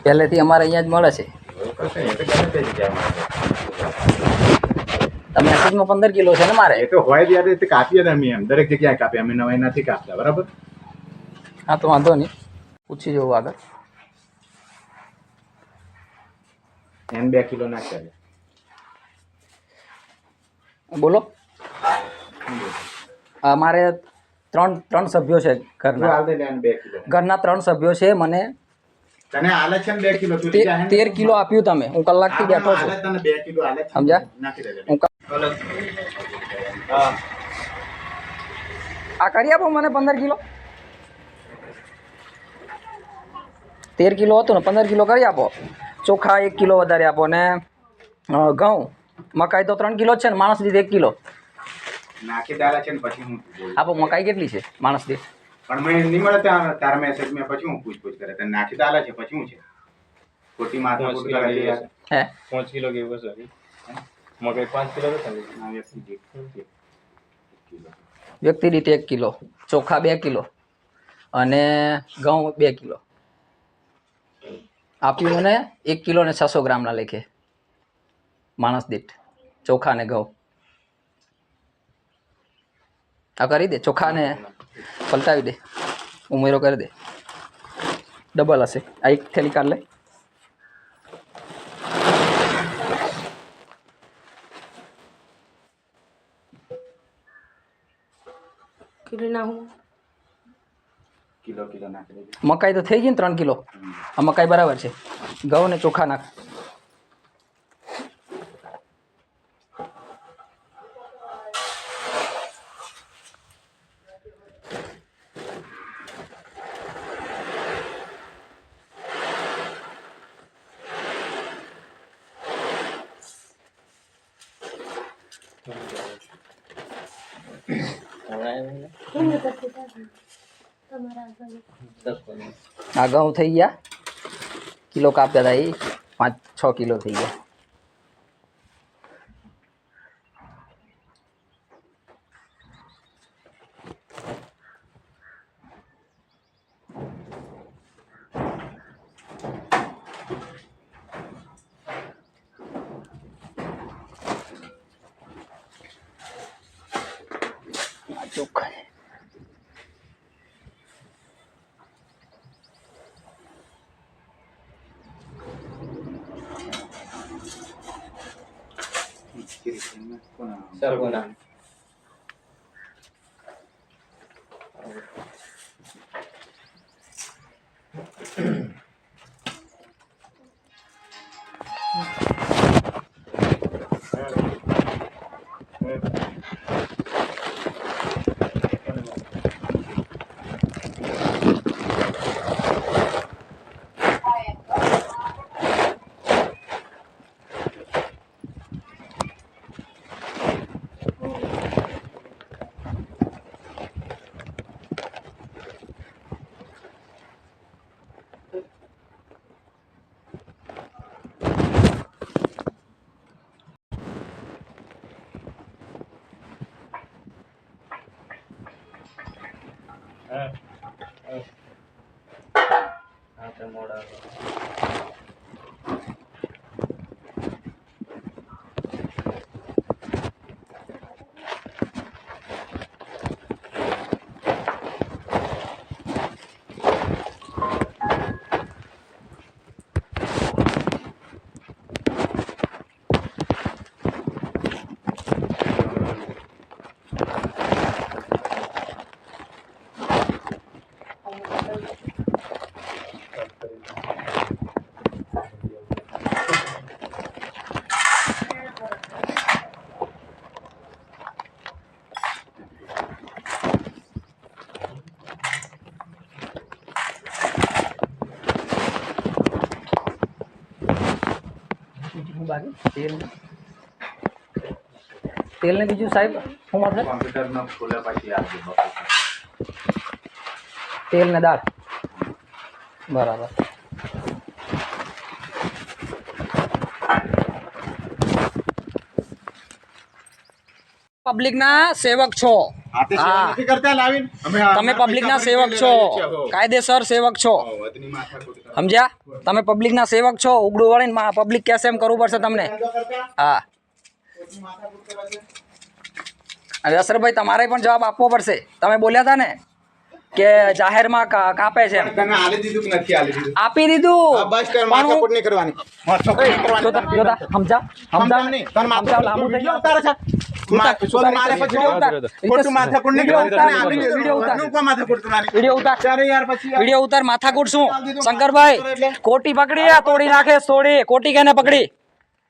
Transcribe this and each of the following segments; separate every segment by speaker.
Speaker 1: પહેલેથી અમારે અહીંયા જ મળે છે. મેસેજમાં 15 કિલો છે ને મારે.
Speaker 2: એ તો હોય ત્યારે તે કાપીએ અમે એમ દરેક જગ્યાએ કાપીએ અમે નવાઈ નથી કાપતા બરાબર.
Speaker 1: હા તો વાંધો નહીં, પૂછી જવું આગળ.
Speaker 2: એન 2 કિલો નાખ્યા.
Speaker 1: બોલો. અમારે ત્રણ સભ્યો છે ઘરના.
Speaker 2: હાલ દે એન 2 કિલો.
Speaker 1: ઘરના 3 સભ્યો છે. મને
Speaker 2: તને હાલે છે 2 કિલો.
Speaker 1: 13 કિલો આપ્યું તમે. હું કલાકથી બેઠો છું.
Speaker 2: તને 2 કિલો હાલે છે.
Speaker 1: સમજ્યા?
Speaker 2: નાખી દેજે.
Speaker 1: આ કરી આપો મને 15 કિલો. 13 કિલો હતું ને 15 કિલો કરી આપો. ચોખા 1 કિલો વધારે આપો ને ઘઉં મકાઈ તો 3 કિલો જ છે ને, માણસ દીઠ 1 કિલો
Speaker 2: નાખી દાલા છે ને પછી હું
Speaker 1: આપો. મકાઈ કેટલી છે માણસ દીઠ?
Speaker 2: પણ મેં નહીં મળે તારા મેસેજ મેં પછી હું પૂછપૂછ કરે તને નાખી દાલા છે પછી હું છે ખોટી માથા ખોટી કરાવી યાર.
Speaker 1: હે
Speaker 3: 5 કિલો કેવું છે મકાઈ 5 કિલો છે
Speaker 1: વ્યક્તિ દીઠ 1 કિલો, ચોખા 2 કિલો અને ઘઉં 2 કિલો આપ્યું મને. 1 કિલો ને 600 ગ્રામના લેખે માણસ દીઠ ચોખા ને ઘઉં. આ કરી દે. ચોખા ને પલટાવી દે, ઉમેરો કરી દે. ડબલ હશે. આ એક થેલી કાઢ લે.
Speaker 2: કિલો કિલો નાખી દેજે.
Speaker 1: મકાઈ તો થઈ ગઈ ને 3 કિલો. આ મકાઈ બરાબર છે. ઘઉં ને ચોખા નાખ. આ ઘઉં થઈ ગયા. કિલો કાપ્યા હતા એ 5-6 કિલો થઈ ગયા. ચોખ્ખા
Speaker 3: સરગોના મોડા
Speaker 1: તેલ ને બીજું સાહેબ શું મળશે?
Speaker 2: કોમ્પ્યુટર નો ખોલે પછી આપજો.
Speaker 1: તેલ ને દાળ બરાબર. પબ્લિક ના સેવક છો.
Speaker 2: હાથે સેવા નથી કરતા લાવીને અમે
Speaker 1: તમે
Speaker 2: અમારા
Speaker 1: પબ્લિકના
Speaker 2: પૈસા
Speaker 1: સેવક
Speaker 2: ભરીને
Speaker 1: છો,
Speaker 2: લાવીએ છીએ. હો.
Speaker 1: કાયદેસર સેવક છો,
Speaker 2: હો, વધની માથાકૂટ કરો.
Speaker 1: સમજ્યા? તમે પબ્લિકના સેવક છો, ઉગડું વળીને પબ્લિક કહેશે એમ કરવું પડશે તમને.
Speaker 2: ધંધો કરતા
Speaker 1: હા,
Speaker 2: વધની માથાકૂટ કરે છે.
Speaker 1: અને અસરભાઈ તમારે પણ જવાબ આપવો પડશે. તમે બોલ્યા હતા ને કે જાહેરમાં કાપે છે એમ.
Speaker 2: તને આલી દીધું કે નથી આલી દીધું?
Speaker 1: આપી દીધું.
Speaker 2: આ બસ કર,
Speaker 1: પણ હું-
Speaker 2: માથાકૂટ નહીં કરવાની. માથાકૂટ નહીં કરવાની.
Speaker 1: જોતા જોતા સમજાવ
Speaker 2: સમજાવ નહીં. તને માથાકૂટ
Speaker 1: લાંબુ થઈ
Speaker 2: વિડીયો
Speaker 1: ગયું.
Speaker 2: ઉતારે છે. શોધ મારે પછી
Speaker 1: વિડીયો ઉતાર.
Speaker 2: ખોટું માથાકૂટ નહીં
Speaker 1: વિડીયો
Speaker 2: કરવાની.
Speaker 1: ઉતાર.
Speaker 2: તને આપી દીધું.
Speaker 1: વિડીયો ઉતાર.
Speaker 2: વધનું કોઈ માથાકૂટ કરવાની.
Speaker 1: વિડીયો ઉતાર.
Speaker 2: ત્યારે યાર પછી
Speaker 1: વિડીયો ઉતાર. માથાકૂટ શું શંકરભાઈ? કોટી પકડી આ તોડી નાખે તોડી. કોટી કેને પકડી?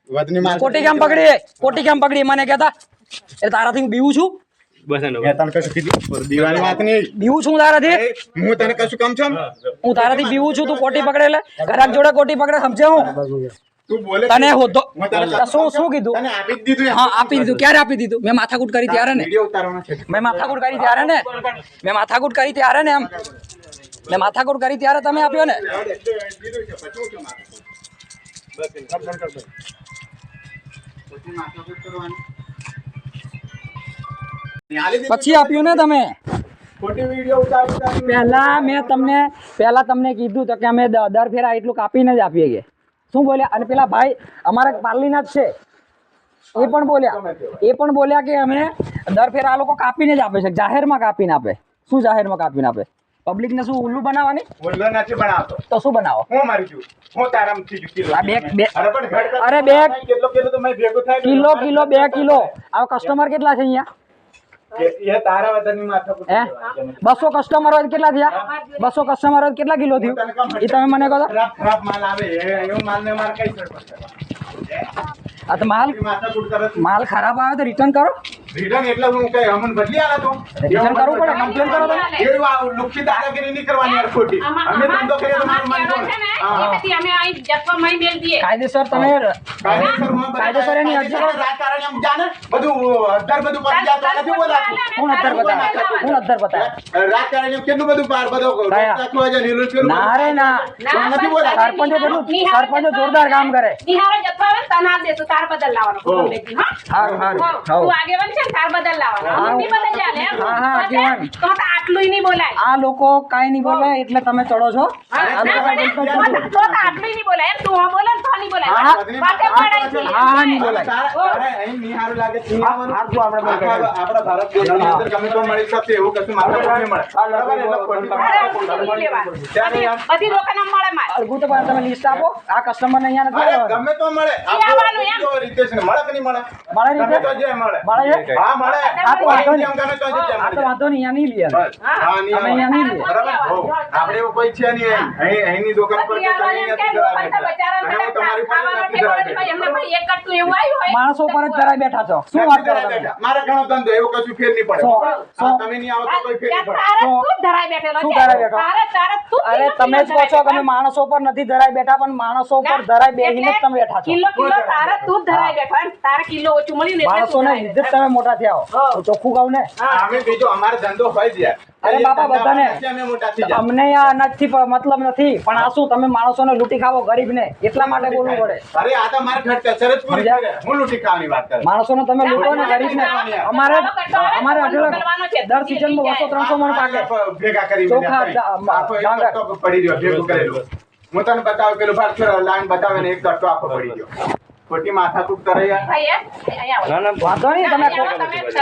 Speaker 2: વધની માથાકૂટ
Speaker 1: કોટી કેમ પકડી? કોટી કેમ પકડી મને કહેતા? એટલે તારાથી હું બીવું છું?
Speaker 3: બસ એનો
Speaker 2: મેં તને કશું કીધું? દીવાની વાત નહીં.
Speaker 1: બીવું છું તારાથી?
Speaker 2: એ, હું તને કશું કમ છું?
Speaker 1: હું તારાથી બીવું છું? તું કોટી પકડે એટલે ઘરાક જોડે કોટી પકડે સમજે હું
Speaker 2: તું બોલે
Speaker 1: તને હોતો
Speaker 2: હું તને
Speaker 1: શું કીધું?
Speaker 2: તને આપી જ દીધું એમ.
Speaker 1: હા આપી દીધું. ક્યારે આપી દીધું? મેં માથાકૂટ કરી ત્યારે ને.
Speaker 2: વિડીયો ઉતારવાનો છે.
Speaker 1: મેં માથાકૂટ કરી ત્યારે ને. મેં માથાકૂટ કરી ત્યારે ને એમ. મેં માથાકૂટ કરી ત્યારે તમે આપ્યો ને.
Speaker 2: દીધું છે, પછી શું માથાકૂટ? પછી માથાકૂટ કરવાની. આલી દીધું.
Speaker 1: પછી આપ્યું ને તમે.
Speaker 2: ખોટી વિડીયો ઉતારી.
Speaker 1: પહેલા તમને કીધું તો કે અમે દર ફેરા એટલું કાપીને જ આપીએ કે શું બોલ્યા? અને પેલા ભાઈ અમારા પાર્લીના જ છે એ પણ બોલ્યા કે અમે દર ફેરા આ લોકો કાપીને જ આપે છે, જાહેરમાં કાપીને આપે. શું જાહેરમાં કાપીને આપે? પબ્લિકને શું ઉલ્લુ બનાવવાની?
Speaker 2: બોલવા નથી બનાવતો.
Speaker 1: તો શું બનાવો?
Speaker 2: હું મારી છું. હું તારામાંથી જ કિલો.
Speaker 1: આ બે-
Speaker 2: અરે પણ ઘટ કર.
Speaker 1: અરે બે-
Speaker 2: કેટલો કિલો તો મેં ભેગો થાય.
Speaker 1: Kilo 2 kilo. આ કસ્ટમર કેટલા છે અહીંયા?
Speaker 2: એ તારા વતનની માથાકૂટ
Speaker 1: હે
Speaker 2: કરવાની.
Speaker 1: 200 કસ્ટમર હોય તો કેટલા થયા? 200 કસ્ટમર હોય તો કેટલા કિલો થયું એ તમે મને કહો તો.
Speaker 2: ખરાબ માલ આવે એવું માલ ને મારે કઈ સરપંચ
Speaker 1: આ તો માલ
Speaker 2: માથાકૂટ કરે છે.
Speaker 1: માલ ખરાબ આવે તો રિટર્ન કરો.
Speaker 2: રિટર્ન એટલે હું કઈ અમન બદલી આલા તો
Speaker 1: રિટર્ન કરવું પડે. કમ્પ્લેન કરો તમે.
Speaker 2: એવું આ લુખ્ખી દાદાગીરી નહીં કરવાની યાર ખોટી. અમે ધંધો કરીએ તો મારું માન કોણ? હા.
Speaker 1: કાયદેસર તમે
Speaker 2: કાયદેસર
Speaker 1: એની અરજી કરો.
Speaker 2: રાજકારણી એમ જાણે બધું બધું પતી જાય તો નથી બોલાતું.
Speaker 1: હું અધર બતાવે.
Speaker 2: રાજકારણી એમ કેટલું બધું પાર બધો
Speaker 1: કયા?
Speaker 2: રાખવા જાય નીલું પેલું
Speaker 1: ના રે ના.
Speaker 2: તો નથી બોલાતું.
Speaker 1: સરપંચો જોરદાર કામ કરે.
Speaker 4: નિહારો જથ્થો આવે ને તને આપી દેશું, તાર બદલ લાવવાનો
Speaker 2: હો.
Speaker 4: પબ્લિકની, હા?
Speaker 1: હારું, હારું.
Speaker 4: હો.
Speaker 1: હો.
Speaker 4: તું આગેવાન છે ને, તાર બદલ લાવવાનો.
Speaker 1: હા,
Speaker 4: અમુક બી બદલ ચાલે, એમ?
Speaker 1: હા, હા, આગેવાન.
Speaker 4: તો આટલું નહીં બોલાય.
Speaker 1: આ લોકો કાંઈ નહીં બોલે એટલે તમે ચડો છો.
Speaker 4: હા,
Speaker 1: આ
Speaker 4: ના
Speaker 1: લોકો
Speaker 4: બોલે.
Speaker 1: બોલતા જ
Speaker 4: તો
Speaker 1: નથી.
Speaker 4: આટલું નહીં બોલાય, એમ? તું હા બોલે ને તો નહીં બોલાય.
Speaker 1: હા.
Speaker 4: વાતે પડાય છે.
Speaker 1: હા, નહીં બોલાય.
Speaker 2: તારે અહીં નિહારું લાગે છે.
Speaker 1: હારું આપણે બોલ કરીએ.
Speaker 2: આપણા ભારત દેશની અંદર ગમે તો મળી શકશે એવું કશું માથાકૂટ નહીં મળે. બરાબર? એટલે ખોટી
Speaker 4: અરે, નહીં લેવા. બધી રોકાના મળે મારે.
Speaker 1: અરગુ તો પણ તમે લિસ્ટ આપો. આ કસ્ટમરને અહીંયા નથી
Speaker 2: અરે
Speaker 1: આવવાનું.
Speaker 2: ગમે તો મળે.
Speaker 4: આવવાનું એમ.
Speaker 2: તો રીતે છે ને, મળે કે નહીં મળે?
Speaker 1: મળે રીતે?
Speaker 2: ગમે તો જે મળે.
Speaker 1: મળે છે?
Speaker 2: હા, મળે.
Speaker 1: હા, તો વાંધો નહીં.
Speaker 2: એમ ગમે તો જે
Speaker 1: આ તો
Speaker 2: મળે.
Speaker 1: વાંધો નહીં, અહીંયા નહીં લઈએ અમે.
Speaker 2: હા, નહીં
Speaker 1: અમે
Speaker 2: આવે.
Speaker 1: અહીંયા નહીં લઈએ.
Speaker 2: બરાબર? હો. આપણે એવું કોઈ છે નહીં અહીં. અહીંની દુકાન પર કે તમે નથી કરાવી શકતા. અને હું તમારી પાસે નથી કરાવી શકતો.
Speaker 4: એમને ભાઈ એક કટનું એવું આવ્યું હોય.
Speaker 1: માણસો પર જ ધરાઈ બેઠા છો. શું વાત કરો તમે?
Speaker 2: મારે ઘણો ધંધો એવું કશું ફેર નહીં પડે.
Speaker 1: સો-
Speaker 2: હા, તમે નહીં આવો તો કોઈ ફેર નહીં પડે.
Speaker 4: તારે તું જ ધરાઈ બેઠેલો
Speaker 1: શું
Speaker 4: છે.
Speaker 1: ધરાઈ બેઠો?
Speaker 4: તારે તું જ
Speaker 1: અરે તમે જ કહો છો કે અમે માણસો પર નથી ધરાઈ બેઠા, પણ માણસો પર ધરાઈ બેહીને જ તમે બેઠા છો.
Speaker 4: કિલો તારે તું જ ધરાઈ બેઠો એમ. તારે કિલો ઓછું મળ્યું ને એટલે તું
Speaker 1: માણસોને
Speaker 4: ધરાઈ
Speaker 1: લીધે જ
Speaker 4: બેઠો.
Speaker 1: તમે મોટા થયા હો. હું ચોખ્ખું કહું ને.
Speaker 2: અમે બીજો અમારો ધંધો હોય જ યાર.
Speaker 1: અરે બાપા, બધાને.
Speaker 2: અમે મોટા થઈ જાય.
Speaker 1: અમને આ અનાજથી મતલબ નથી, પણ આ શું તમે માણસોને લૂંટી ખાવો ગરીબને, એટલા માટે બોલવું પડે.
Speaker 2: અરે આ તો મારે ઘટ શરત પૂરી
Speaker 1: સમજ્યા?
Speaker 2: કરે. હું લૂંટી ખાવાની વાત કરે.
Speaker 1: માણસોને તમે લૂંટો ને ગરીબને. અમારે દર સિઝનમાં 200-300 મણ પાકે.
Speaker 2: ભેગા કરી
Speaker 1: ચોખા,
Speaker 2: આખો એક
Speaker 1: ડાંગર.
Speaker 2: કટ્ટો પડી રહ્યો ભેગું કરેલું. હું તને બતાવું પેલું ભાગ લાઈન બતાવે ને એક કટ્ટો આખો પડી ગયો. ખોટી માથાકૂટ કરે યાર.
Speaker 4: ભાઈ એમ? અહીંયા આવો.
Speaker 3: ના ના
Speaker 1: વાંધો નહીં.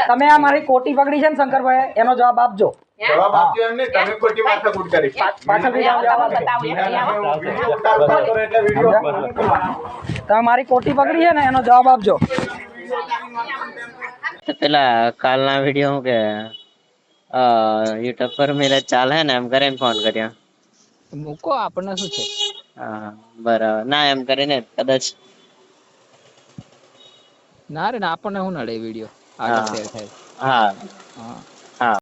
Speaker 1: તમે આ મારી કોટી પકડી છે ને શંકરભાઈ, એનો જવાબ આપજો.
Speaker 2: જવાબ આપજો એમને. તમે ખોટી માથાકૂટ કરી.
Speaker 1: પાછળથી જવાબ આપજો.
Speaker 2: વિડીયો ઉતારો એટલે વિડીયો
Speaker 1: તમે મારી કોટી પકડી છે ને, એનો જવાબ આપજો.
Speaker 5: તો પેલા કાલના વિડીયો હું કે યુટ્યુબ પર મેરા ચાલ હે ને એમ કરીને ફોન કર્યો.
Speaker 1: મૂકો, આપણને શું છે.
Speaker 5: હા બરાબર. ના એમ કરીને કદાચ
Speaker 1: ના રે ના, આપણને શું નડે વિડીયો આગળ શેર થાય.
Speaker 5: હા
Speaker 1: હા